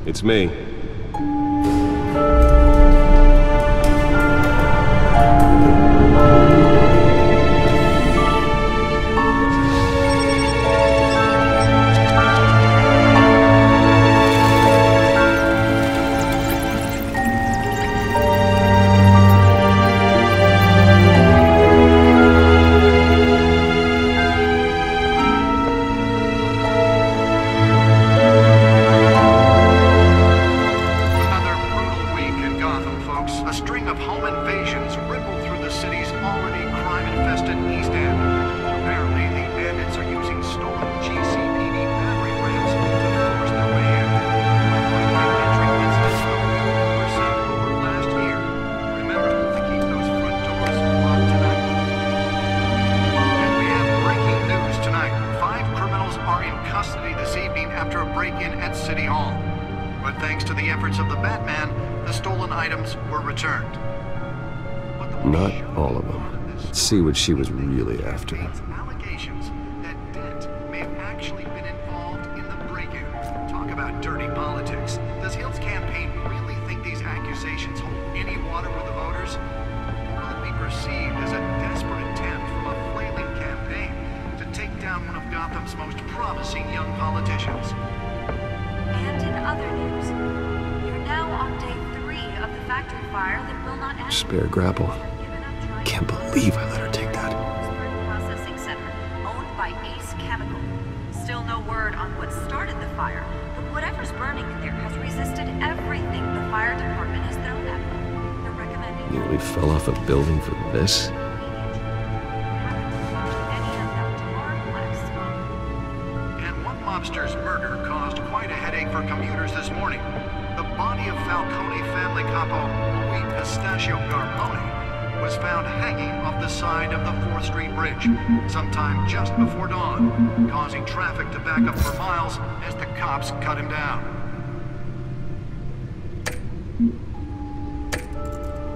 It's me. Not all of them. Let's see what she was really after. Allegations that Dent may have actually been involved in the break-in. Talk about dirty politics. Does Hill's campaign really think these accusations hold any water with the voters? Or will it be perceived as a desperate attempt from a flailing campaign to take down one of Gotham's most promising young politicians? And in other news, you're now on day 3 of the factory fire that will not end. Spare grapple. Can't believe I let her take that. Processing center, owned by Ace Chemical. Still no word on what started the fire, but whatever's burning in there has resisted everything the fire department has thrown at it. They're recommending... Nearly fell off a building for this? And one mobster's murder caused quite a headache for commuters this morning. The body of Falcone family capo Louis Pistachio Garmone was found hanging off the side of the 4th Street Bridge sometime just before dawn, causing traffic to back up for miles as the cops cut him down.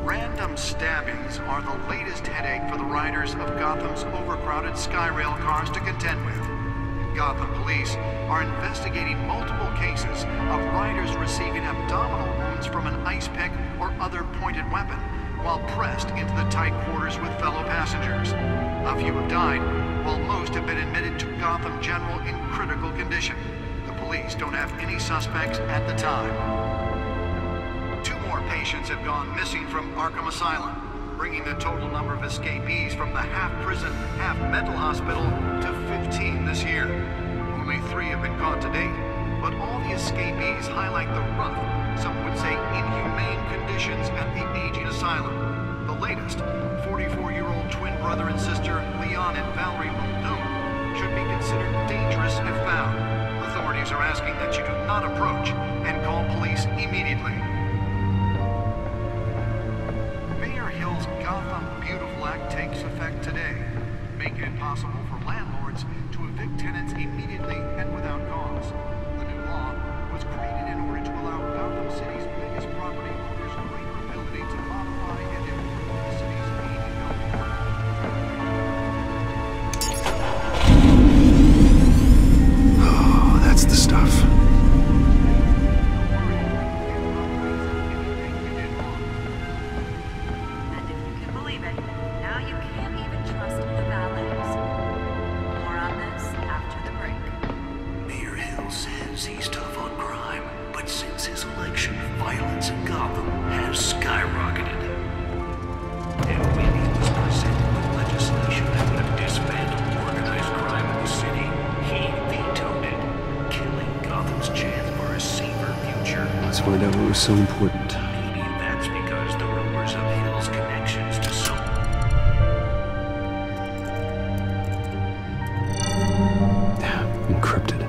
Random stabbings are the latest headache for the riders of Gotham's overcrowded Skyrail cars to contend with. Gotham police are investigating multiple cases of riders receiving abdominal wounds from an ice pick or other pointed weapon while pressed into the tight quarters with fellow passengers. A few have died, while most have been admitted to Gotham General in critical condition. The police don't have any suspects at the time. 2 more patients have gone missing from Arkham Asylum, bringing the total number of escapees from the half-prison, half-mental hospital to 15 this year. Only 3 have been caught to date, but all the escapees highlight the rough, some would say inhumane conditions at the aging asylum. The latest, 44-year-old twin brother and sister Leon and Valerie Muldoon, should be considered dangerous if found. Authorities are asking that you do not approach and call police immediately. Mayor Hill's Gotham Beautiful Act takes effect today, making it possible for landlords to evict tenants immediately and without cause. The new law was created in order to allow Gotham City's biggest property owners greater ability to modify and improve the city's aging building. Oh, that's the stuff. And if you can believe it, now you can't even trust the valets. More on this after the break. Mayor Hill says he's tough on crime, but since his election, violence in Gotham has skyrocketed. And when he was presented with legislation that would have dismantled organized crime in the city, he vetoed it, killing Gotham's chance for a safer future. Let's find out what was so important. Maybe that's because the rumors of Hill's connections to some... Encrypted.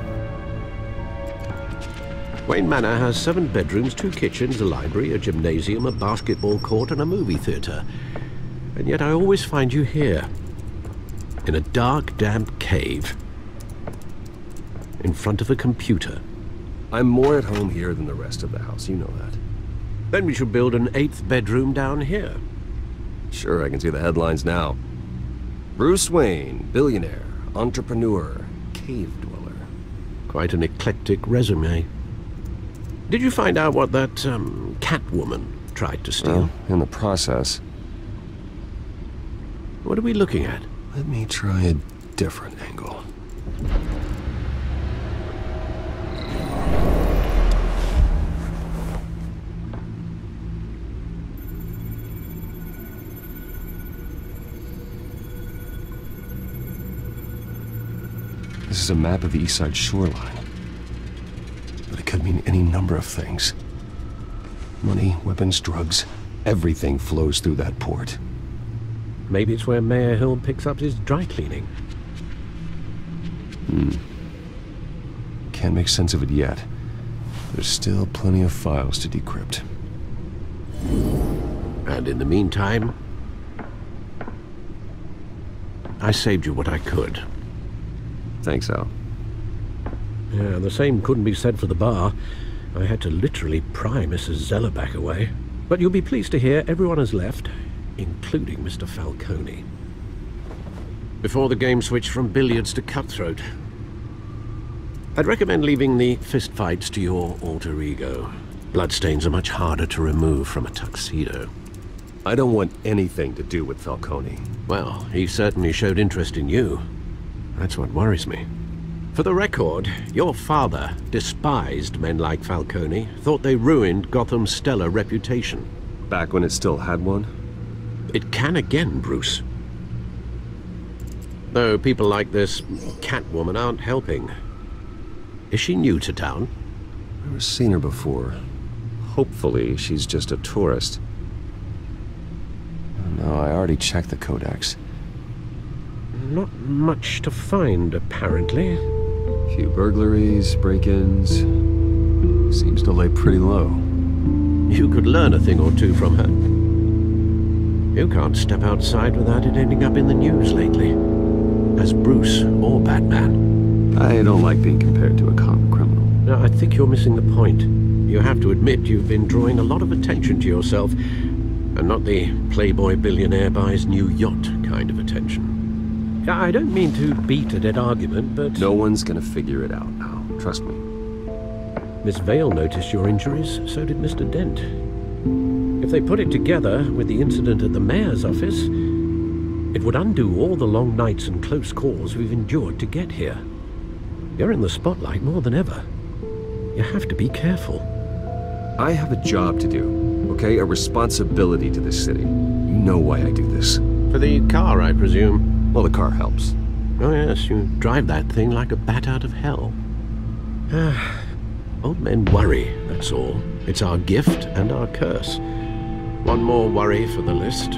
Wayne Manor has 7 bedrooms, 2 kitchens, a library, a gymnasium, a basketball court, and a movie theater. And yet I always find you here, in a dark, damp cave, in front of a computer. I'm more at home here than the rest of the house, you know that. Then we should build an 8th bedroom down here. Sure, I can see the headlines now. Bruce Wayne, billionaire, entrepreneur, cave dweller. Quite an eclectic resume. Did you find out what that, Catwoman tried to steal? Well, in the process. What are we looking at? Let me try a different angle. This is a map of the East Side shoreline. But it could mean any number of things. Money, weapons, drugs, everything flows through that port. Maybe it's where Mayor Hill picks up his dry cleaning. Can't make sense of it yet. There's still plenty of files to decrypt. And in the meantime, I saved you what I could. Thanks, Al. Yeah, the same couldn't be said for the bar. I had to literally pry Mrs. Zellerback away. But you'll be pleased to hear everyone has left, including Mr. Falcone. Before the game switched from billiards to cutthroat. I'd recommend leaving the fistfights to your alter ego. Bloodstains are much harder to remove from a tuxedo. I don't want anything to do with Falcone. Well, he certainly showed interest in you. That's what worries me. For the record, your father despised men like Falcone, thought they ruined Gotham's stellar reputation. Back when it still had one? It can again, Bruce. Though people like this Catwoman aren't helping. Is she new to town? I've never seen her before. Hopefully, she's just a tourist. No, I already checked the codex. Not much to find, apparently. Few burglaries, break-ins. Seems to lay pretty low. You could learn a thing or two from her. You can't step outside without it ending up in the news lately. As Bruce or Batman. I don't like being compared to a common criminal. No, I think you're missing the point. You have to admit you've been drawing a lot of attention to yourself, and not the playboy billionaire buys new yacht kind of attention. I don't mean to beat a dead argument, but... No one's gonna figure it out now. Trust me. Miss Vale noticed your injuries, so did Mr. Dent. If they put it together with the incident at the mayor's office, it would undo all the long nights and close calls we've endured to get here. You're in the spotlight more than ever. You have to be careful. I have a job to do, okay? A responsibility to this city. You know why I do this. For the car, I presume. Well, the car helps. Oh yes, you drive that thing like a bat out of hell. Old men worry, that's all. It's our gift and our curse. One more worry for the list.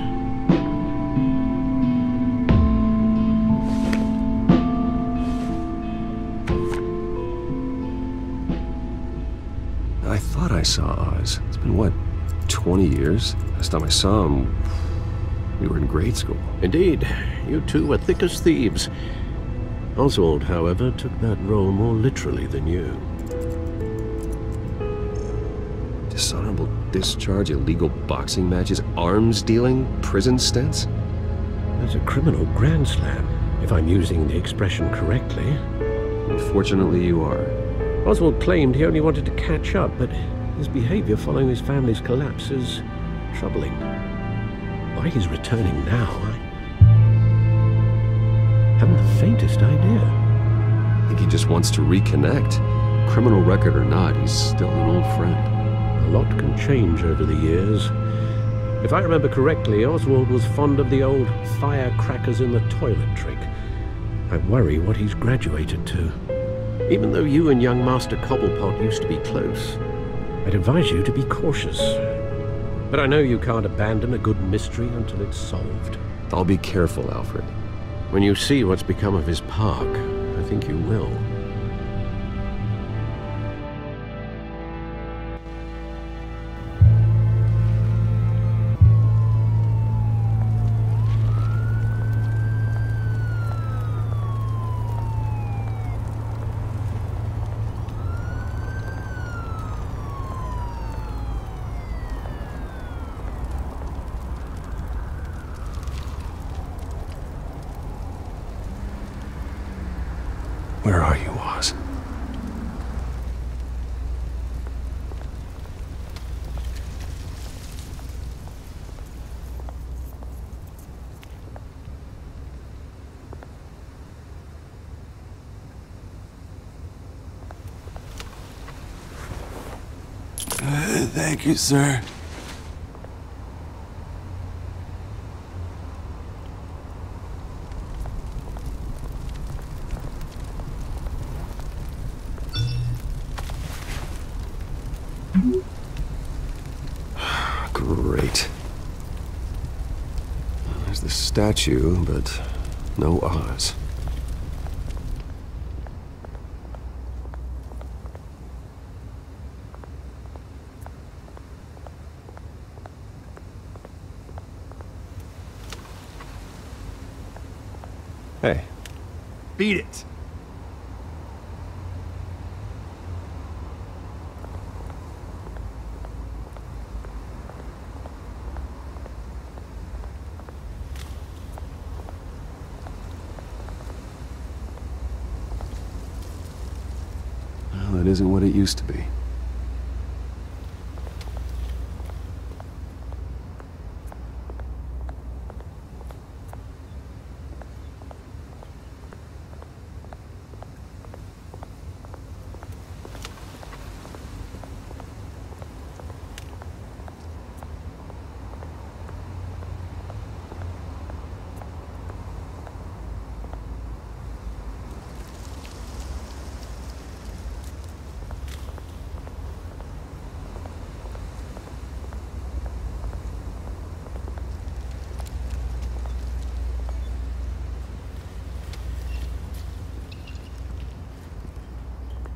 I thought I saw Oz. It's been, what, 20 years? Last time I saw him, we were in grade school. Indeed, you two were thick as thieves. Oswald, however, took that role more literally than you. Dishonorable discharge, illegal boxing matches, arms dealing, prison stints? There's a criminal grand slam, if I'm using the expression correctly. Unfortunately, you are. Oswald claimed he only wanted to catch up, but his behavior following his family's collapse is troubling. Why he's returning now, I haven't the faintest idea. I think he just wants to reconnect. Criminal record or not, he's still an old friend. A lot can change over the years. If I remember correctly, Oswald was fond of the old firecrackers in the toilet trick. I worry what he's graduated to. Even though you and young Master Cobblepot used to be close, I'd advise you to be cautious. But I know you can't abandon a good mystery until it's solved. I'll be careful, Alfred. When you see what's become of his park, I think you will. Where are you, Oz? Thank you, sir. Great. There's the statue, but no Oz. Hey. Beat it. Well, it isn't what it used to be.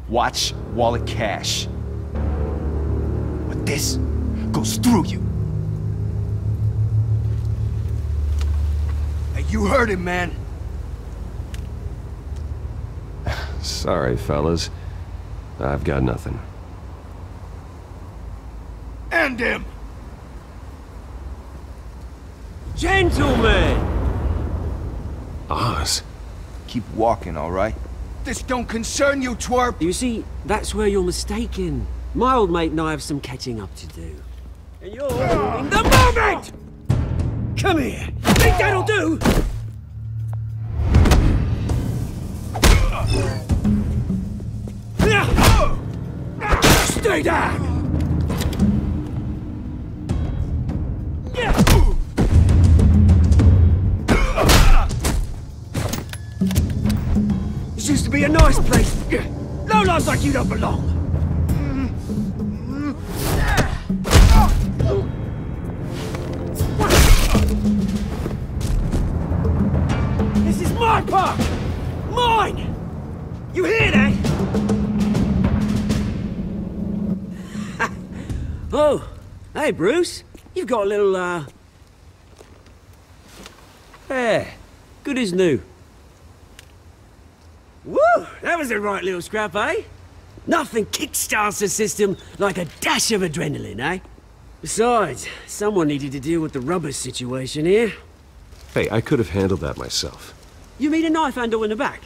Watch wallet cash. But this goes through you. Hey, you heard him, man. Sorry, fellas. I've got nothing. End him! Gentlemen! Oz? Keep walking, all right? This don't concern you, twerp! You see, that's where you're mistaken. My old mate and I have some catching up to do. And you're in the moment! Come here! Think that'll do? Stay down! This used to be a nice place. No lives like you don't belong. This is my park! Mine! You hear that? Oh, hey Bruce. You've got a little, hair. Good as new. Woo! That was a right little scrap, eh? Nothing kickstarts the system like a dash of adrenaline, eh? Besides, someone needed to deal with the rubber situation here. Hey, I could have handled that myself. You mean a knife handle in the back?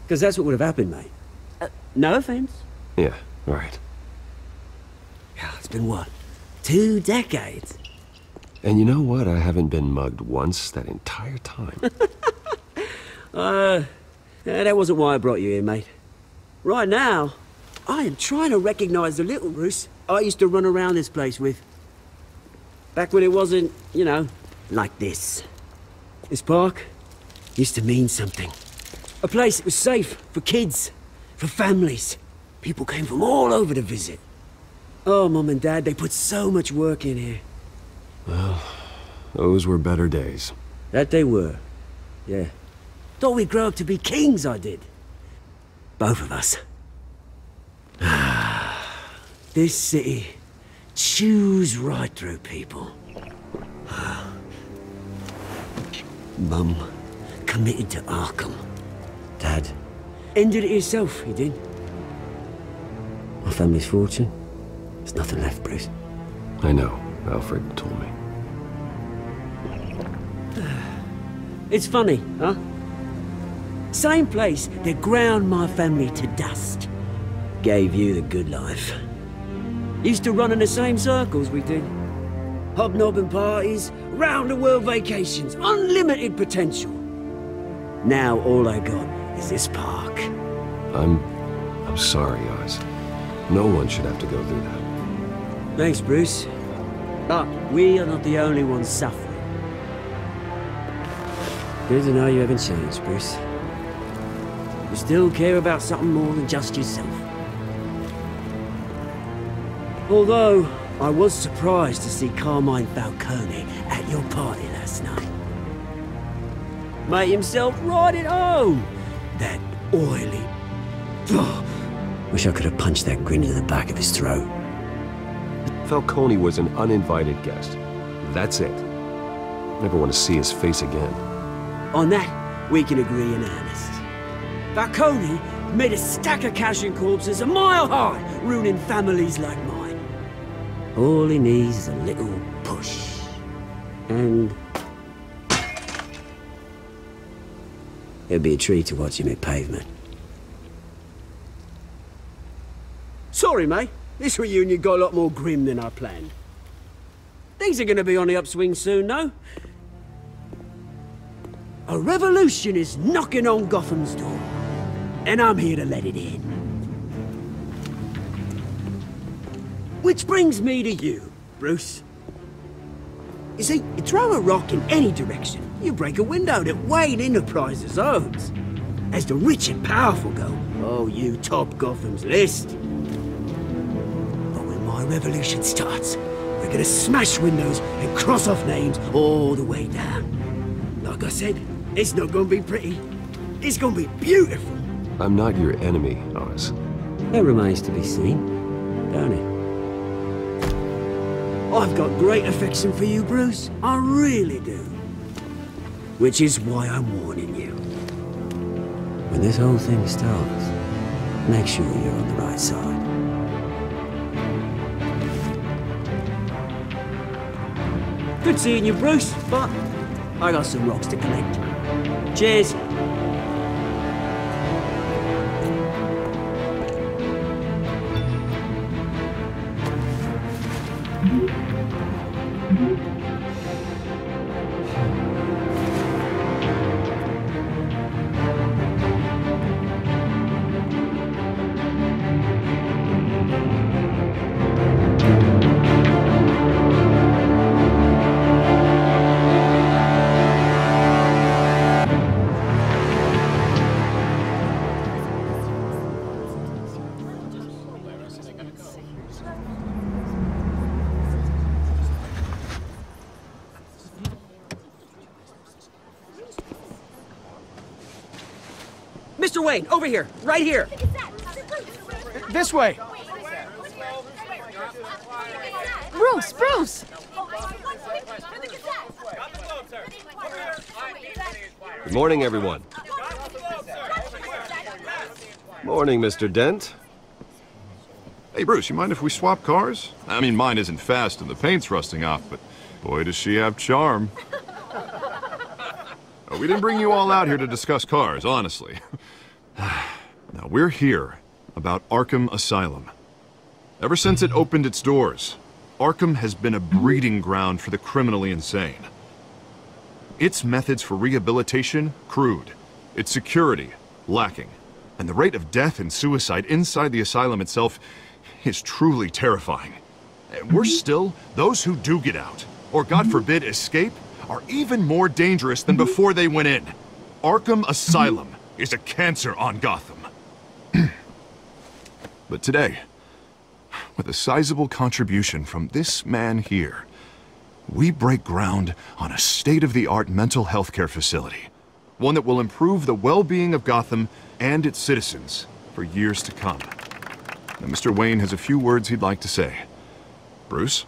Because that's what would have happened, mate. No offense. Yeah, right. Yeah, it's been what? 2 decades? And you know what? I haven't been mugged once that entire time. That wasn't why I brought you here, mate. Right now, I am trying to recognize the little Bruce I used to run around this place with. Back when it wasn't, you know, like this. This park used to mean something. A place that was safe for kids, for families. People came from all over to visit. Oh, Mum and Dad, they put so much work in here. Well, those were better days. That they were, yeah. Thought we'd grow up to be kings, I did. Both of us. This city chews right through people. Mum committed to Arkham. Dad ended it himself, he did. My family's fortune, there's nothing left, Bruce. I know. Alfred told me. It's funny, huh? Same place that ground my family to dust. Gave you the good life. Used to run in the same circles we did. Hobnobbing parties, round-the-world vacations, unlimited potential. Now all I got is this park. I'm sorry, Oz. No one should have to go through that. Thanks, Bruce. But we are not the only ones suffering. Good to know you haven't changed, Bruce. You still care about something more than just yourself. Although, I was surprised to see Carmine Falcone at your party last night. Made himself right at home. That oily... Oh, wish I could have punched that grin into the back of his throat. Falcone was an uninvited guest. That's it. Never want to see his face again. On that, we can agree in earnest. Falcone made a stack of cash and corpses a mile high, ruining families like mine. All he needs is a little push. And... it'd be a treat to watch him hit pavement. Sorry, mate. This reunion got a lot more grim than I planned. Things are gonna be on the upswing soon, no? A revolution is knocking on Gotham's door. And I'm here to let it in. Which brings me to you, Bruce. You see, you throw a rock in any direction, you break a window that Wayne Enterprises owns. As the rich and powerful go, oh, you top Gotham's list. My revolution starts. We're gonna smash windows and cross off names all the way down. Like I said, it's not gonna be pretty. It's gonna be beautiful. I'm not your enemy, Oz. That remains to be seen, don't it? I've got great affection for you, Bruce. I really do. Which is why I'm warning you. When this whole thing starts, make sure you're on the right side. Good seeing you, Bruce, but I got some rocks to collect. Cheers. Mr. Wayne, over here, right here. This way! Bruce, Bruce! Good morning, everyone. Morning, Mr. Dent. Hey, Bruce, you mind if we swap cars? I mean, mine isn't fast and the paint's rusting off, but boy, does she have charm. We didn't bring you all out here to discuss cars, honestly. Now, we're here about Arkham Asylum. Ever since it opened its doors, Arkham has been a breeding ground for the criminally insane. Its methods for rehabilitation, crude. Its security, lacking. And the rate of death and suicide inside the asylum itself is truly terrifying. Worse still, those who do get out, or God forbid escape, are even more dangerous than before they went in. Arkham Asylum is a cancer on Gotham. But today, with a sizable contribution from this man here, we break ground on a state-of-the-art mental health care facility. One that will improve the well-being of Gotham and its citizens for years to come. Now, Mr. Wayne has a few words he'd like to say. Bruce?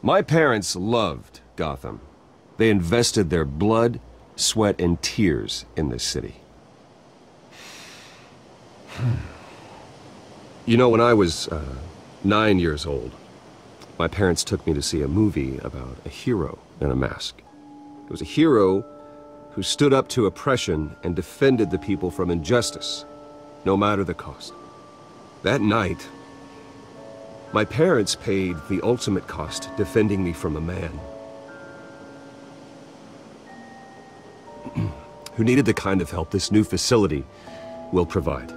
My parents loved Gotham. They invested their blood, sweat, and tears in this city. You know, when I was 9 years old, my parents took me to see a movie about a hero in a mask. It was a hero who stood up to oppression and defended the people from injustice, no matter the cost. That night, my parents paid the ultimate cost defending me from a man who needed the kind of help this new facility will provide.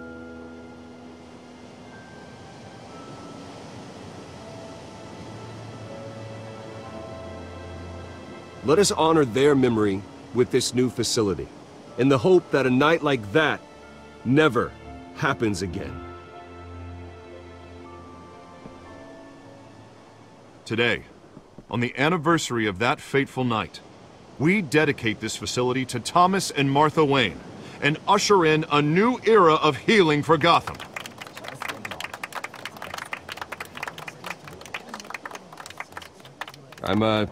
Let us honor their memory with this new facility, in the hope that a night like that never happens again. Today, on the anniversary of that fateful night, we dedicate this facility to Thomas and Martha Wayne and usher in a new era of healing for Gotham. I'm,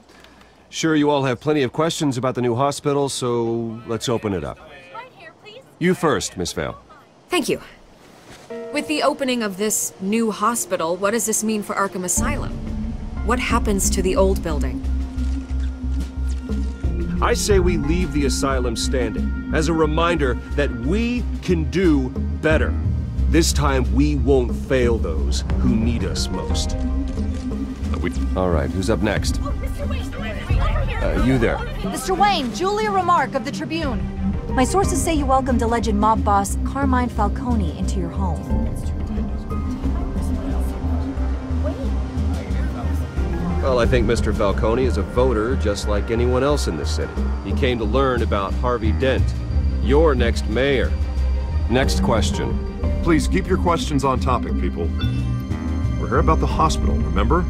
sure you all have plenty of questions about the new hospital, so let's open it up. You first, Miss Vale. Thank you. With the opening of this new hospital, what does this mean for Arkham Asylum? What happens to the old building? I say we leave the asylum standing, as a reminder that we can do better. This time, we won't fail those who need us most. All right, who's up next? You there. Mr. Wayne, Julia Remark of the Tribune. My sources say you welcomed alleged mob boss Carmine Falcone into your home. Well, I think Mr. Falcone is a voter just like anyone else in this city. He came to learn about Harvey Dent, your next mayor. Next question. Please keep your questions on topic, people. We're here about the hospital, remember?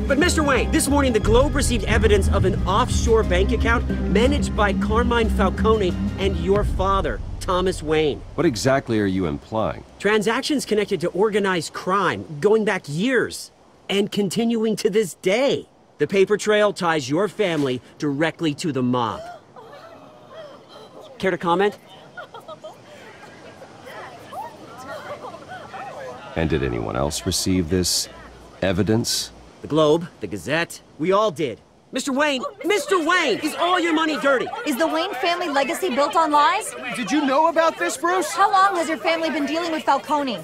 But Mr. Wayne, this morning the Globe received evidence of an offshore bank account managed by Carmine Falcone and your father, Thomas Wayne. What exactly are you implying? Transactions connected to organized crime going back years and continuing to this day. The paper trail ties your family directly to the mob. Care to comment? And did anyone else receive this evidence? The Globe, the Gazette, we all did. Mr. Wayne, is all your money dirty? Is the Wayne family legacy built on lies? Did you know about this, Bruce? How long has your family been dealing with Falcone?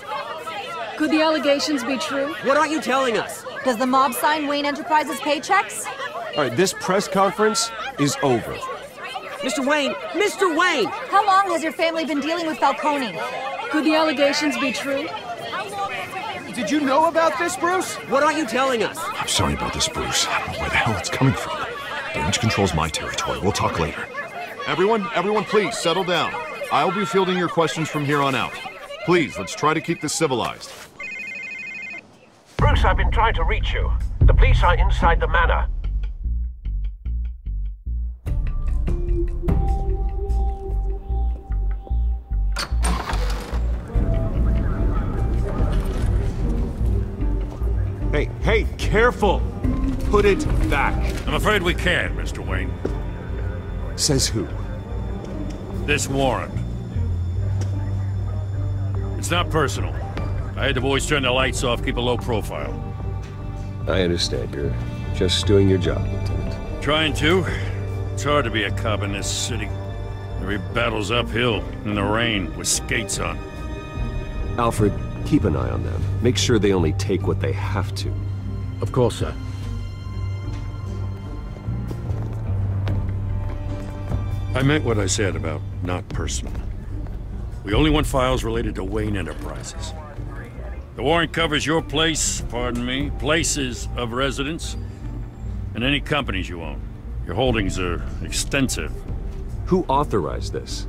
Could the allegations be true? What aren't you telling us? Does the mob sign Wayne Enterprises paychecks? All right, this press conference is over. Mr. Wayne! How long has your family been dealing with Falcone? Could the allegations be true? Did you know about this, Bruce? What aren't you telling us? I'm sorry about this, Bruce. I don't know where the hell it's coming from. Damage control's my territory. We'll talk later. Everyone, please, settle down. I'll be fielding your questions from here on out. Please, let's try to keep this civilized. Bruce, I've been trying to reach you. The police are inside the manor. Hey, careful! Put it back. I'm afraid we can't, Mr. Wayne. Says who? This warrant. It's not personal. I had the boys turn the lights off, keep a low profile. I understand. You're just doing your job, Lieutenant. Trying to. It's hard to be a cop in this city. Every battle's uphill, in the rain, with skates on. Alfred, keep an eye on them. Make sure they only take what they have to. Of course, sir. I meant what I said about not personal. We only want files related to Wayne Enterprises. The warrant covers your place, pardon me, places of residence, and any companies you own. Your holdings are extensive. Who authorized this?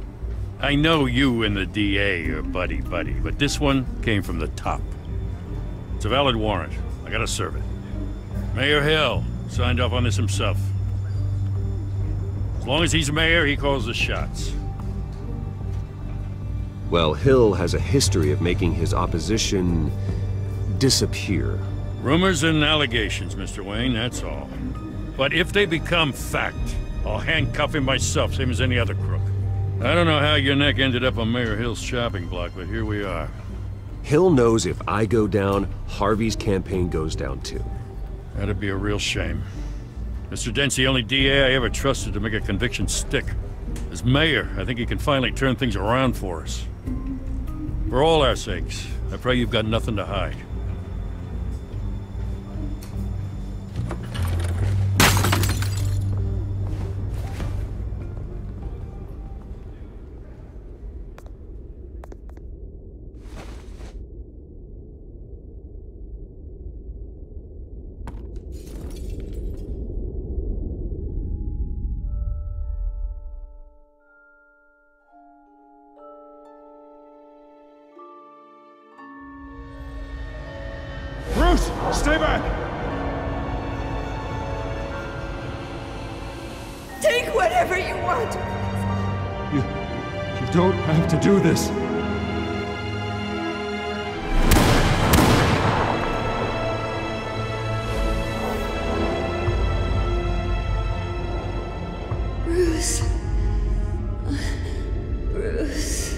I know you and the DA are buddy-buddy, but this one came from the top. It's a valid warrant. I gotta serve it. Mayor Hill signed off on this himself. As long as he's mayor, he calls the shots. Well, Hill has a history of making his opposition disappear. Rumors and allegations, Mr. Wayne, that's all. But if they become fact, I'll handcuff him myself, same as any other crook. I don't know how your neck ended up on Mayor Hill's shopping block, but here we are. Hill knows if I go down, Harvey's campaign goes down too. That'd be a real shame. Mr. Dent's the only DA I ever trusted to make a conviction stick. As mayor, I think he can finally turn things around for us. For all our sakes, I pray you've got nothing to hide. back! Take whatever you want. You don't have to do this. Bruce. Bruce.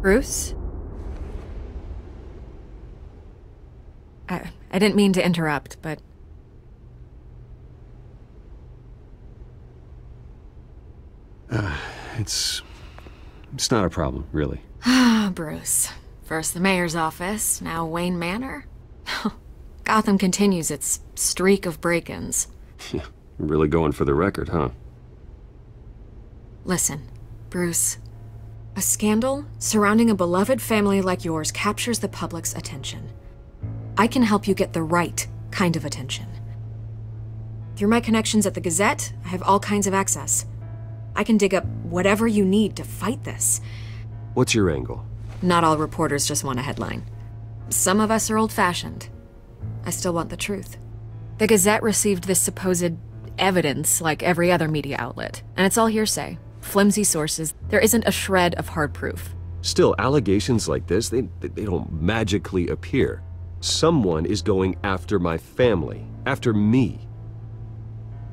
Bruce? I didn't mean to interrupt, but... It's not a problem, really. Ah, Bruce. First the mayor's office, now Wayne Manor. Gotham continues its streak of break-ins. You're really going for the record, huh? Listen, Bruce. A scandal surrounding a beloved family like yours captures the public's attention. I can help you get the right kind of attention. Through my connections at the Gazette, I have all kinds of access. I can dig up whatever you need to fight this. What's your angle? Not all reporters just want a headline. Some of us are old-fashioned. I still want the truth. The Gazette received this supposed evidence like every other media outlet, and it's all hearsay. Flimsy sources. There isn't a shred of hard proof. Still, allegations like this, they don't magically appear. Someone is going after my family, after me.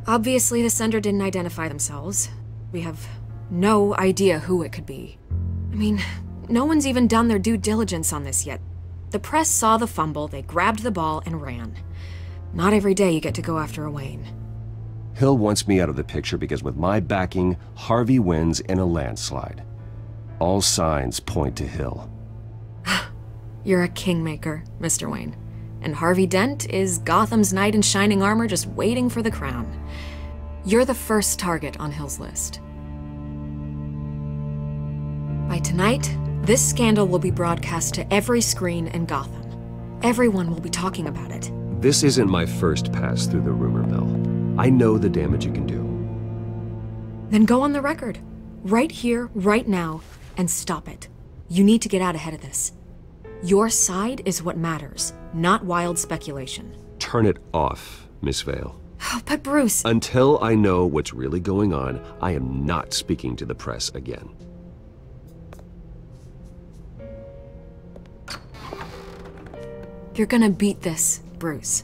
Obviously, the sender didn't identify themselves. We have no idea who it could be. I mean, no one's even done their due diligence on this yet. The press saw the fumble, they grabbed the ball and ran. Not every day you get to go after a Wayne. Hill wants me out of the picture because with my backing, Harvey wins in a landslide. All signs point to Hill. You're a kingmaker, Mr. Wayne. And Harvey Dent is Gotham's knight in shining armor just waiting for the crown. You're the first target on Hill's list. By tonight, this scandal will be broadcast to every screen in Gotham. Everyone will be talking about it. This isn't my first pass through the rumor mill. I know the damage it can do. Then go on the record. Right here, right now, and stop it. You need to get out ahead of this. Your side is what matters, not wild speculation. Turn it off, Miss Vale. Oh, but Bruce... Until I know what's really going on, I am not speaking to the press again. You're gonna beat this, Bruce.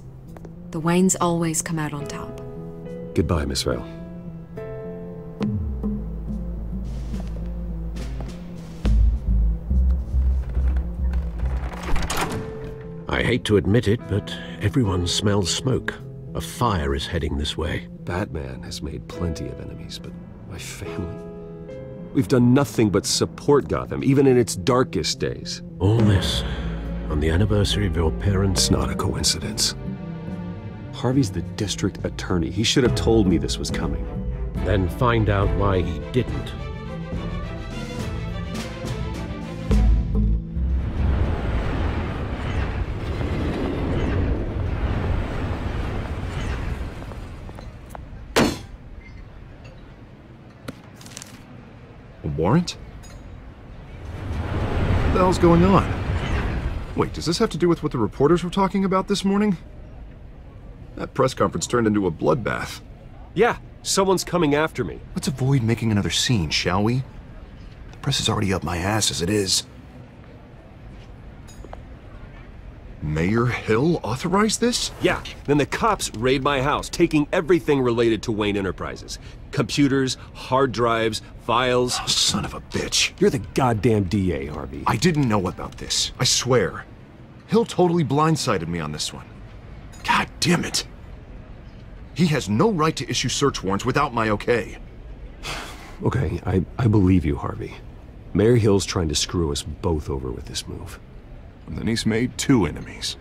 The Waynes always come out on top. Goodbye, Miss Vale. I hate to admit it, but everyone smells smoke. A fire is heading this way. Batman has made plenty of enemies, but my family? We've done nothing but support Gotham, even in its darkest days. All this on the anniversary of your parents'... It's not a coincidence. Harvey's the district attorney. He should have told me this was coming. Then find out why he didn't. A warrant? What the hell's going on? Wait, does this have to do with what the reporters were talking about this morning? That press conference turned into a bloodbath. Yeah, someone's coming after me. Let's avoid making another scene, shall we? The press is already up my ass as it is. Mayor Hill authorized this? Yeah, then the cops raid my house, taking everything related to Wayne Enterprises. Computers, hard drives, files. Oh, son of a bitch. You're the goddamn DA, Harvey. I didn't know about this. I swear. Hill totally blindsided me on this one. God damn it. He has no right to issue search warrants without my okay. Okay, I believe you, Harvey. Mayor Hill's trying to screw us both over with this move. And then he's made two enemies.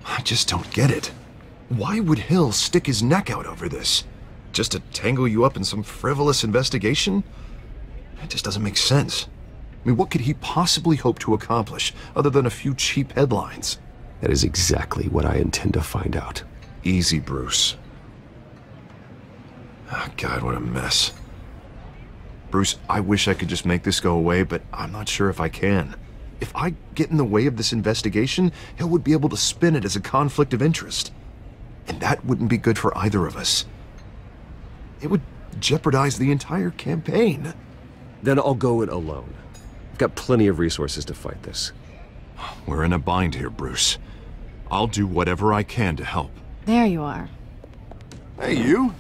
I just don't get it. Why would Hill stick his neck out over this? Just to tangle you up in some frivolous investigation? It just doesn't make sense. I mean, what could he possibly hope to accomplish other than a few cheap headlines? That is exactly what I intend to find out. Easy, Bruce. Oh, God, what a mess. Bruce, I wish I could just make this go away, but I'm not sure if I can. If I get in the way of this investigation, Hill would be able to spin it as a conflict of interest. And that wouldn't be good for either of us. It would jeopardize the entire campaign. Then I'll go it alone. I've got plenty of resources to fight this. We're in a bind here, Bruce. I'll do whatever I can to help. There you are. Hey, you?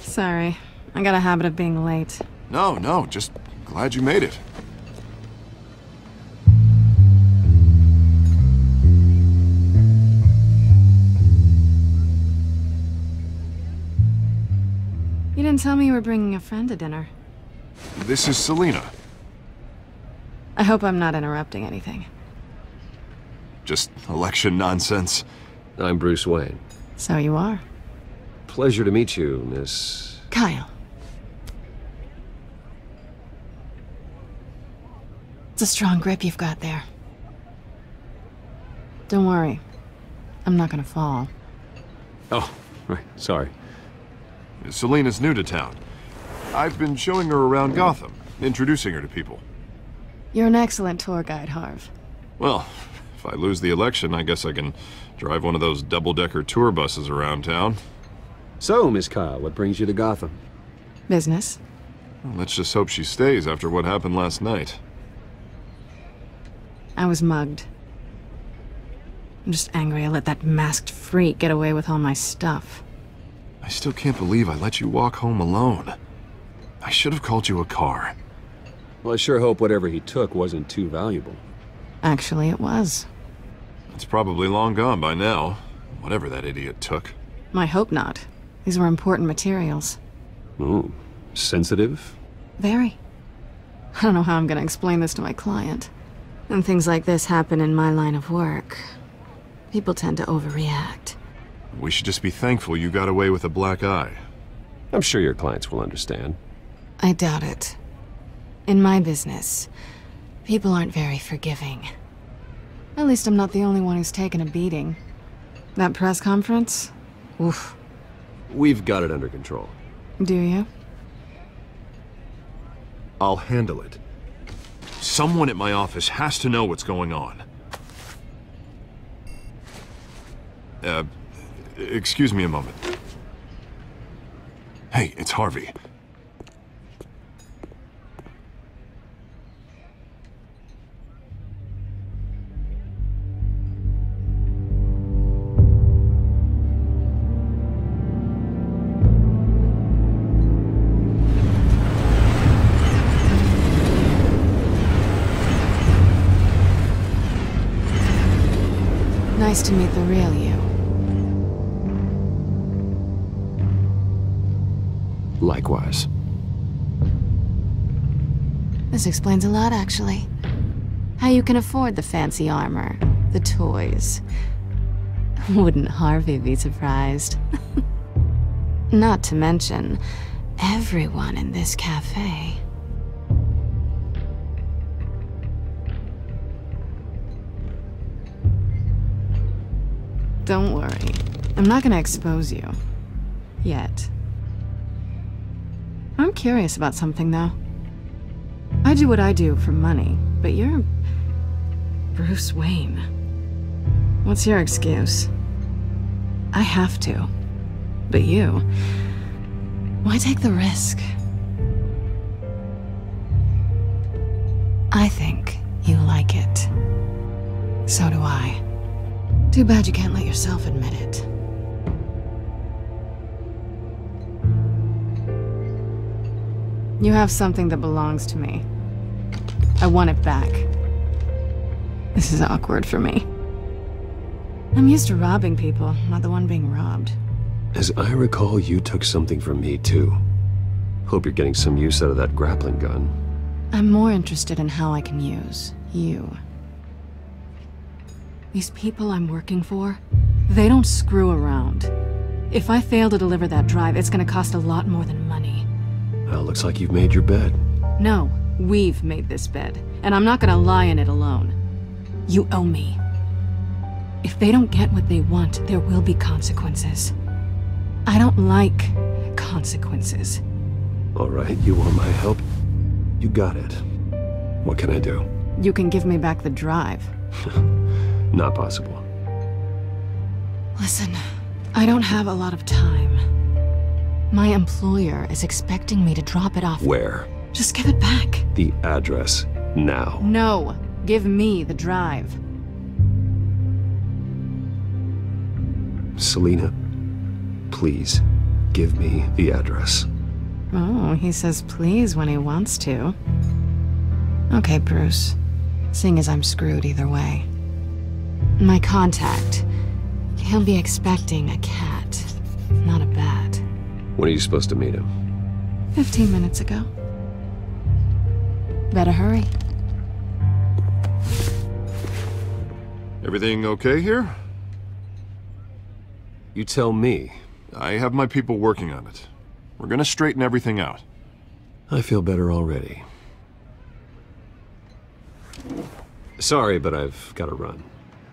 Sorry. I got a habit of being late. No, just glad you made it. You didn't tell me you were bringing a friend to dinner. This is Selina. I hope I'm not interrupting anything. Just election nonsense. I'm Bruce Wayne. So you are. Pleasure to meet you, Miss... Kyle. It's a strong grip you've got there. Don't worry. I'm not gonna fall. Oh, right. Sorry. Selina's new to town. I've been showing her around Gotham, introducing her to people. You're an excellent tour guide, Harv. Well, if I lose the election, I guess I can drive one of those double-decker tour buses around town. So, Miss Kyle, what brings you to Gotham? Business. Well, let's just hope she stays after what happened last night. I was mugged. I'm just angry I let that masked freak get away with all my stuff. I still can't believe I let you walk home alone. I should have called you a car. Well, I sure hope whatever he took wasn't too valuable. Actually, it was. It's probably long gone by now, whatever that idiot took. I hope not. These were important materials. Ooh, sensitive? Very. I don't know how I'm gonna explain this to my client. When things like this happen in my line of work, people tend to overreact. We should just be thankful you got away with a black eye. I'm sure your clients will understand. I doubt it. In my business, people aren't very forgiving. At least I'm not the only one who's taken a beating. That press conference? Oof. We've got it under control. Do you? I'll handle it. Someone at my office has to know what's going on. Excuse me a moment. Hey, it's Harvey. Nice to meet the real you. Likewise. This explains a lot, actually. How you can afford the fancy armor, the toys. Wouldn't Harvey be surprised? Not to mention, everyone in this cafe. Don't worry. I'm not gonna expose you. Yet. I'm curious about something, though. I do what I do for money, but you're... Bruce Wayne. What's your excuse? I have to. But you... Why take the risk? I think you like it. So do I. Too bad you can't let yourself admit it. You have something that belongs to me. I want it back. This is awkward for me. I'm used to robbing people, not the one being robbed. As I recall, you took something from me, too. Hope you're getting some use out of that grappling gun. I'm more interested in how I can use you. These people I'm working for, they don't screw around. If I fail to deliver that drive, it's gonna cost a lot more than money. Well, looks like you've made your bed. No, we've made this bed, and I'm not gonna lie in it alone. You owe me. If they don't get what they want, there will be consequences. I don't like consequences. All right, you want my help? You got it. What can I do? You can give me back the drive. Not possible. Listen, I don't have a lot of time. My employer is expecting me to drop it off. Where? Just give it back. The address, now. No, give me the drive. Selina, please, give me the address. Oh, he says please when he wants to. Okay, Bruce. Seeing as I'm screwed either way. My contact. He'll be expecting a cat, not a bat. When are you supposed to meet him? 15 minutes ago. Better hurry. Everything okay here? You tell me. I have my people working on it. We're gonna straighten everything out. I feel better already. Sorry, but I've got to run.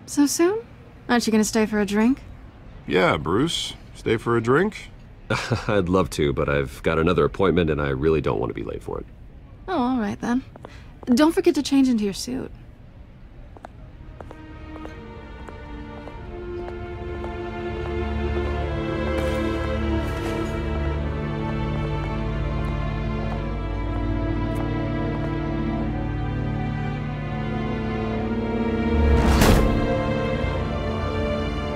So soon? Aren't you gonna stay for a drink? Yeah, Bruce. Stay for a drink? I'd love to, but I've got another appointment and I really don't want to be late for it. Oh, all right then. Don't forget to change into your suit.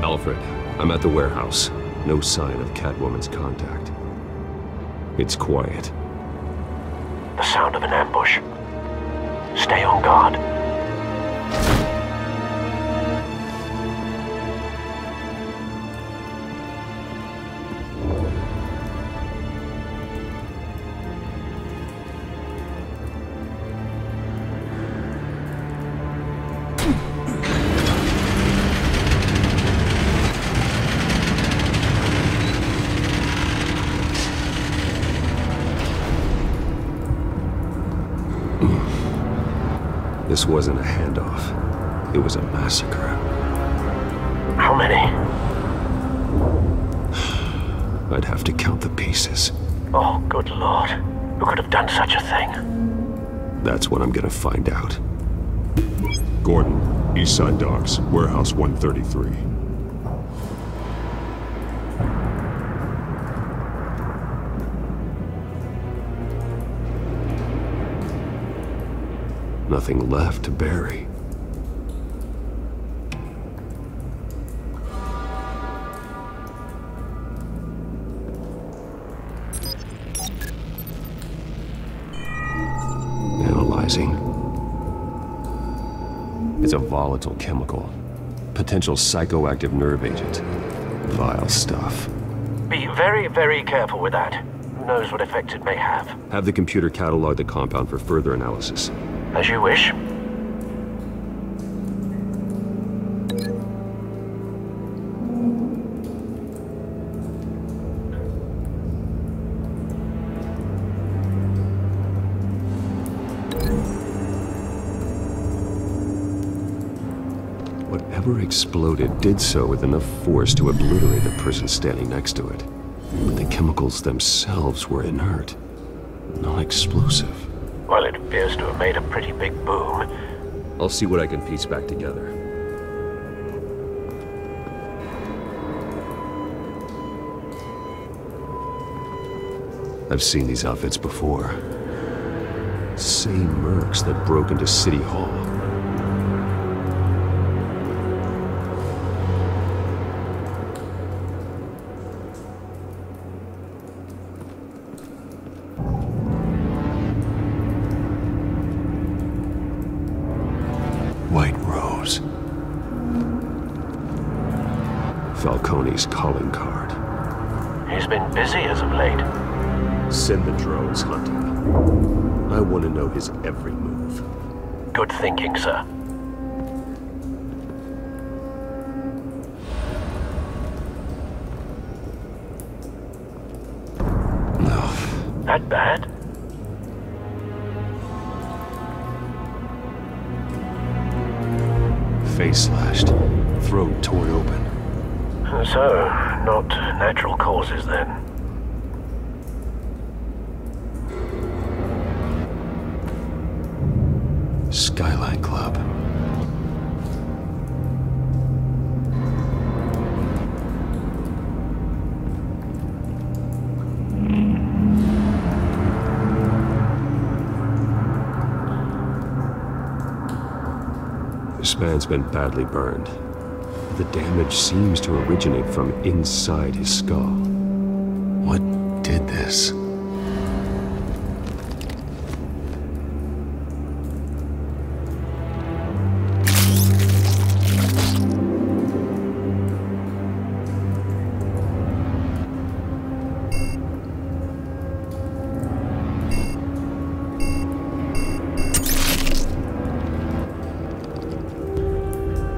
Alfred, I'm at the warehouse. No sign of Catwoman's contact. It's quiet. The sound of an ambush. Stay on guard. This wasn't a handoff. It was a massacre. How many? I'd have to count the pieces. Oh, good lord. Who could have done such a thing? That's what I'm gonna find out. Gordon, Eastside Docks, Warehouse 133. Nothing left to bury. Analyzing. It's a volatile chemical. Potential psychoactive nerve agent. Vile stuff. Be very, very careful with that. Who knows what effects it may have. Have the computer catalog the compound for further analysis. As you wish. Whatever exploded did so with enough force to obliterate the person standing next to it. But the chemicals themselves were inert, non-explosive. Well, it appears to have made a pretty big boom. I'll see what I can piece back together. I've seen these outfits before. Same mercs that broke into City Hall. White Rose. Falcone's calling card. He's been busy as of late. Send the drones hunting. I want to know his every move. Good thinking, sir. No. That bad? Face slashed, throat torn open. So, not natural causes then. Skyline Club. This man's been badly burned. The damage seems to originate from inside his skull. What did this?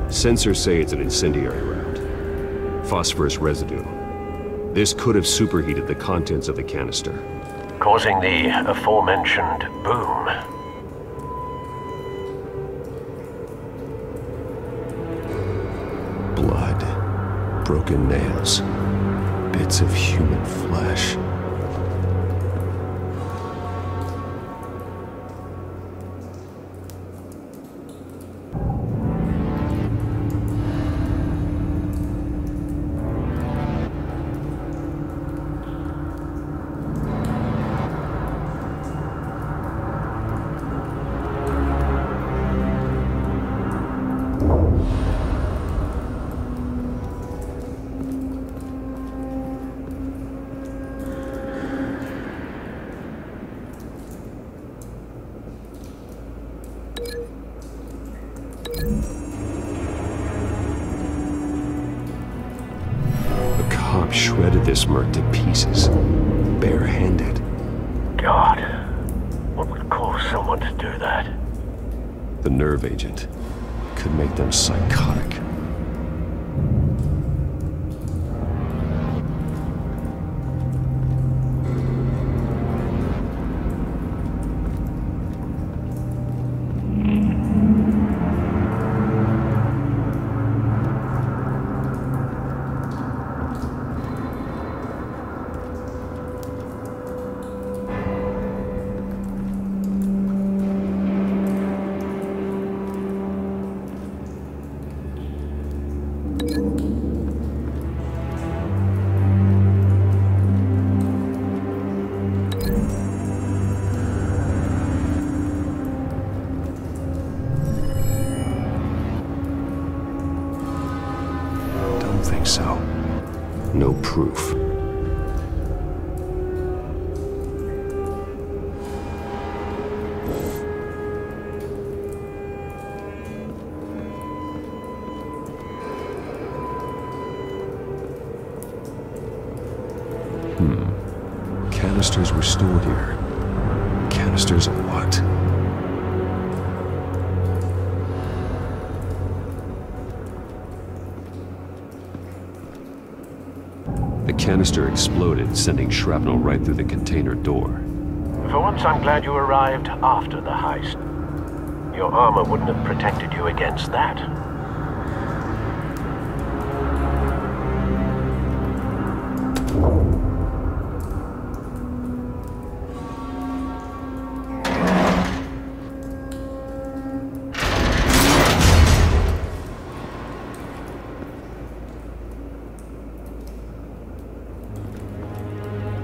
Sensors say it's an incendiary round. Phosphorus residue. This could have superheated the contents of the canister, causing the aforementioned boom. Blood, broken nails, bits of human flesh. Shredded this merc to pieces, barehanded. God, what would cause someone to do that? The nerve agent could make them psychotic. So, no proof. Canisters were stored here. Canisters of what? The canister exploded, sending shrapnel right through the container door. For once, I'm glad you arrived after the heist. Your armor wouldn't have protected you against that.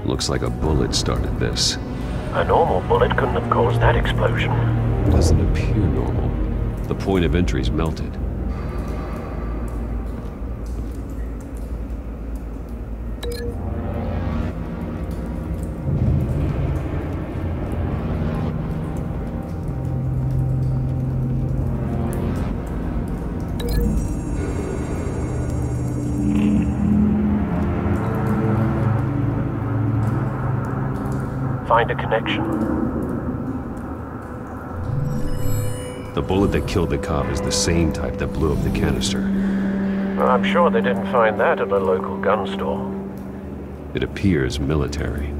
Looks like a bullet started this. A normal bullet couldn't have caused that explosion. Doesn't appear normal. The point of entry's melted. Find a connection. The bullet that killed the cop is the same type that blew up the canister. Well, I'm sure they didn't find that at a local gun store. It appears military.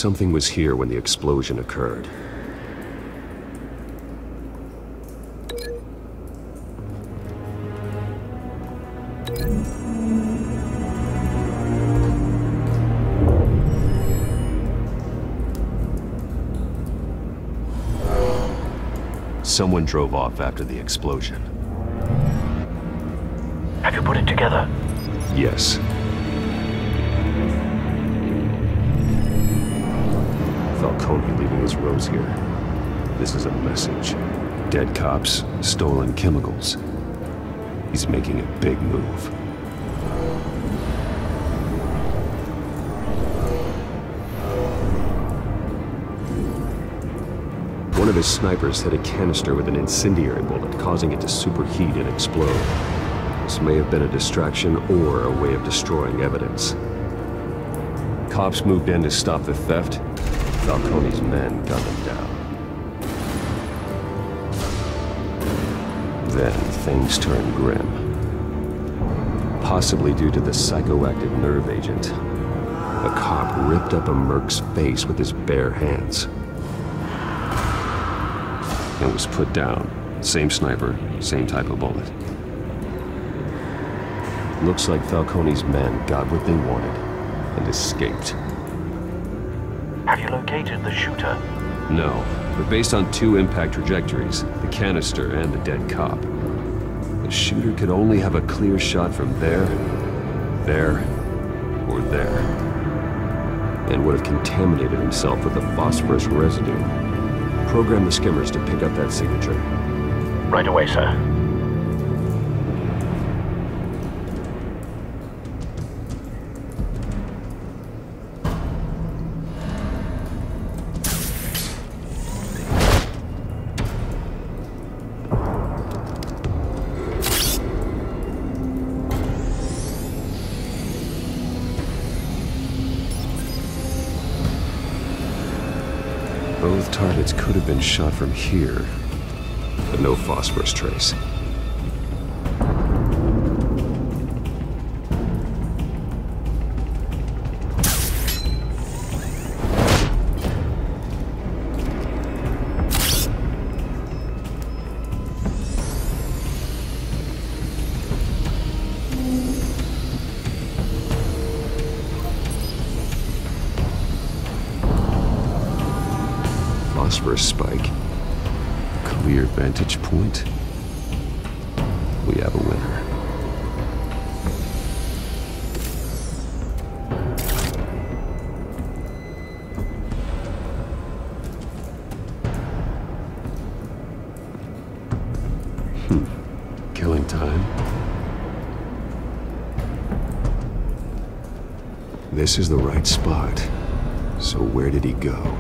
something was here when the explosion occurred. Someone drove off after the explosion. Have you put it together? Yes. Falcone leaving his rose here. This is a message. Dead cops, stolen chemicals. He's making a big move. One of his snipers hit a canister with an incendiary bullet, causing it to superheat and explode. This may have been a distraction or a way of destroying evidence. Cops moved in to stop the theft. Falcone's men gunned him down. Then things turned grim. Possibly due to the psychoactive nerve agent. A cop ripped up a merc's face with his bare hands. And was put down. Same sniper, same type of bullet. Looks like Falcone's men got what they wanted and escaped. Have you located the shooter? No, but based on 2 impact trajectories, the canister and the dead cop, the shooter could only have a clear shot from there, or there, and would have contaminated himself with the phosphorus residue. Program the skimmers to pick up that signature. Right away, sir. Both targets could have been shot from here, but no phosphorus trace. Phosphorus spike. Clear vantage point. We have a winner. Killing time. This is the right spot. So where did he go?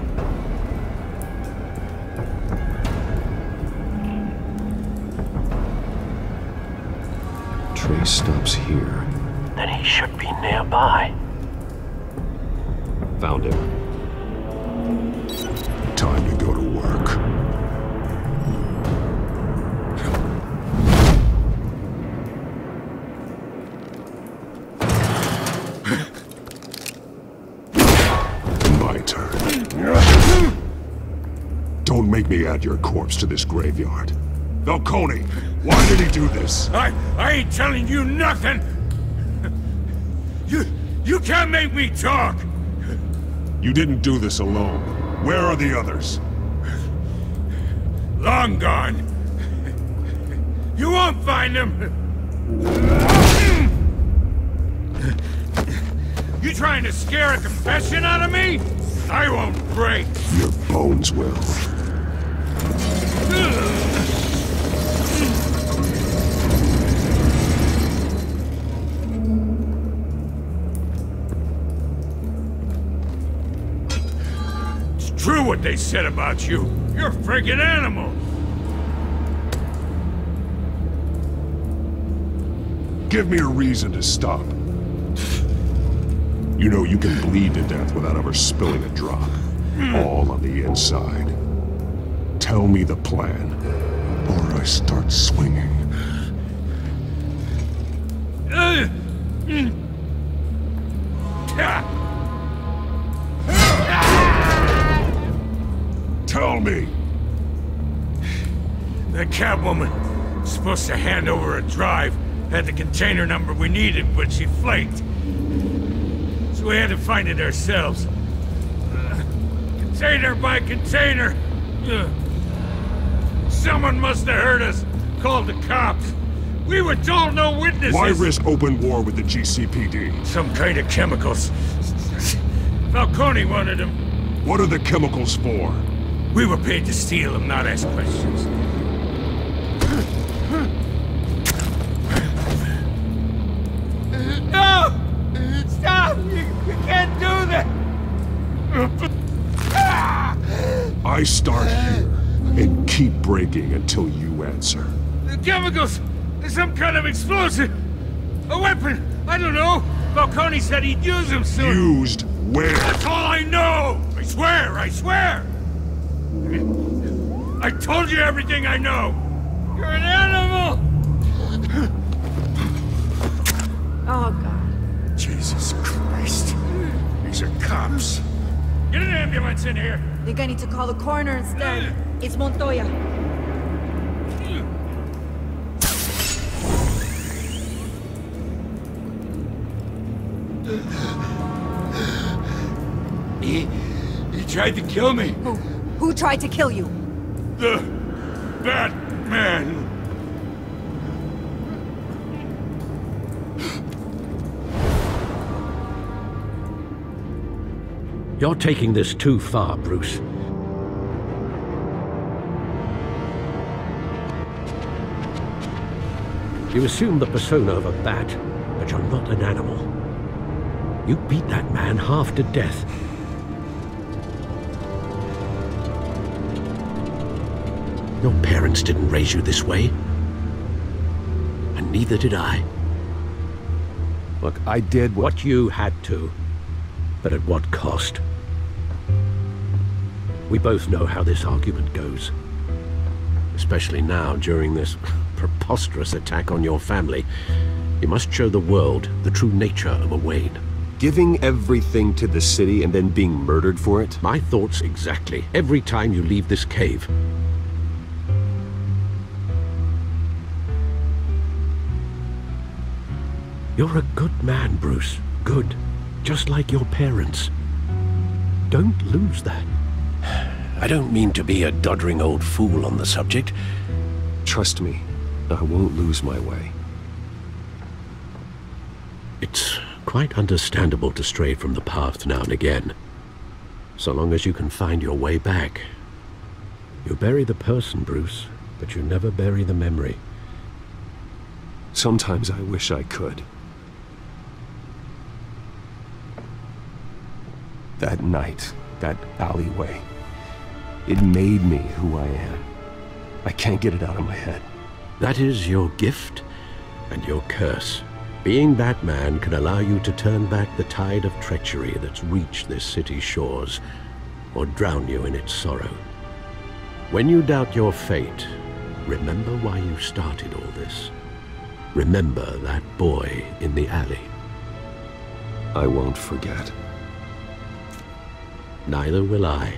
Trace stops here. Then he should be nearby. Found him. Time to go to work. My turn. Don't make me add your corpse to this graveyard. Falcone, why did he do this? I ain't telling you nothing! You can't make me talk! You didn't do this alone. Where are the others? Long gone. You won't find them! You trying to scare a confession out of me? I won't break! Your bones will. True what they said about you. You're a friggin' animal. Give me a reason to stop. You know you can bleed to death without ever spilling a drop. All on the inside. Tell me the plan, or I start swinging. The Catwoman was supposed to hand over a drive. Had the container number we needed, but she flaked. So we had to find it ourselves. Container by container. Someone must have heard us. Called the cops. We were told no witnesses. Why risk open war with the GCPD? Some kind of chemicals. Falcone wanted them. What are the chemicals for? We were paid to steal them, not ask questions. No! Stop! You can't do that! I start here and keep breaking until you answer. The chemicals! There's some kind of explosive! A weapon! I don't know! Falcone said he'd use them soon! Used where? That's all I know! I swear! I swear! I told you everything I know! You're an animal! Oh, God. Jesus Christ. These are cops. Get an ambulance in here! I think I need to call the coroner instead. It's Montoya. He tried to kill me. Who tried to kill you? The Batman. You're taking this too far, Bruce. You assume the persona of a bat, but you're not an animal. You beat that man half to death. Your parents didn't raise you this way. And neither did I. Look, I did what you had to. But at what cost? We both know how this argument goes. Especially now, during this preposterous attack on your family. You must show the world the true nature of a Wayne. Giving everything to the city and then being murdered for it? My thoughts exactly. Every time you leave this cave. You're a good man, Bruce. Good. Just like your parents. Don't lose that. I don't mean to be a doddering old fool on the subject. Trust me, I won't lose my way. It's quite understandable to stray from the path now and again. So long as you can find your way back. You bury the person, Bruce, but you never bury the memory. Sometimes I wish I could. That night, that alleyway, it made me who I am. I can't get it out of my head. That is your gift and your curse. Being Batman can allow you to turn back the tide of treachery that's reached this city's shores, or drown you in its sorrow. When you doubt your fate, remember why you started all this. Remember that boy in the alley. I won't forget. Neither will I.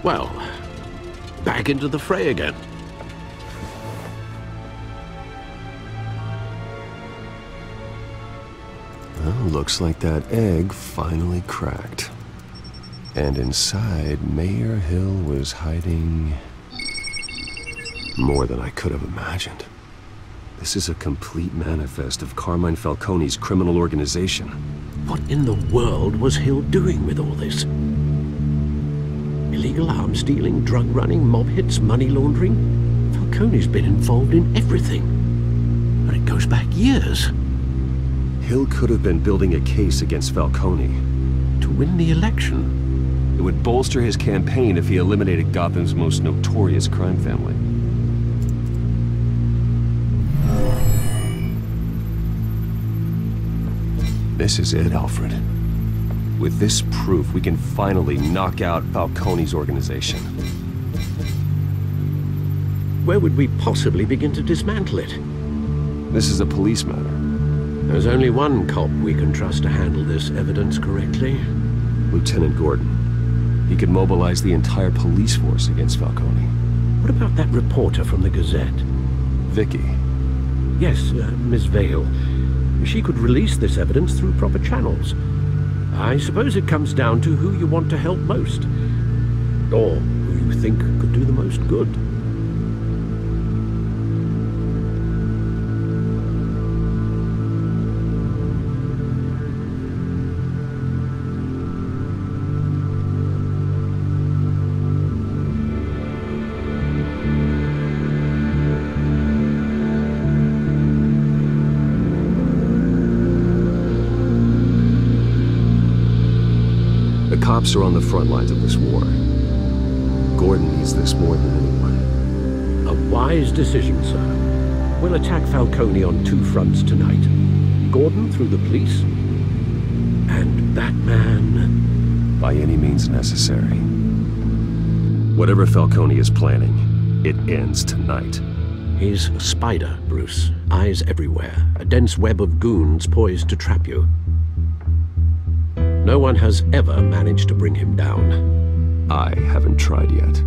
Well, back into the fray again. Well, looks like that egg finally cracked. And inside, Mayor Hill was hiding more than I could have imagined. This is a complete manifest of Carmine Falcone's criminal organization. What in the world was Hill doing with all this? Illegal arms dealing, drug running, mob hits, money laundering? Falcone's been involved in everything. And it goes back years. Hill could have been building a case against Falcone. To win the election? It would bolster his campaign if he eliminated Gotham's most notorious crime family. This is it, Alfred. With this proof, we can finally knock out Falcone's organization. Where would we possibly begin to dismantle it? This is a police matter. There's only one cop we can trust to handle this evidence correctly. Lieutenant Gordon. He could mobilize the entire police force against Falcone. What about that reporter from the Gazette? Vicky. Yes, Miss Vale. She could release this evidence through proper channels. I suppose it comes down to who you want to help most. Or who you think could do the most good. The cops are on the front lines of this war. Gordon needs this more than anyone. A wise decision, sir. We'll attack Falcone on two fronts tonight. Gordon through the police, and Batman... by any means necessary. Whatever Falcone is planning, it ends tonight. He's a spider, Bruce. Eyes everywhere. A dense web of goons poised to trap you. No one has ever managed to bring him down. I haven't tried yet.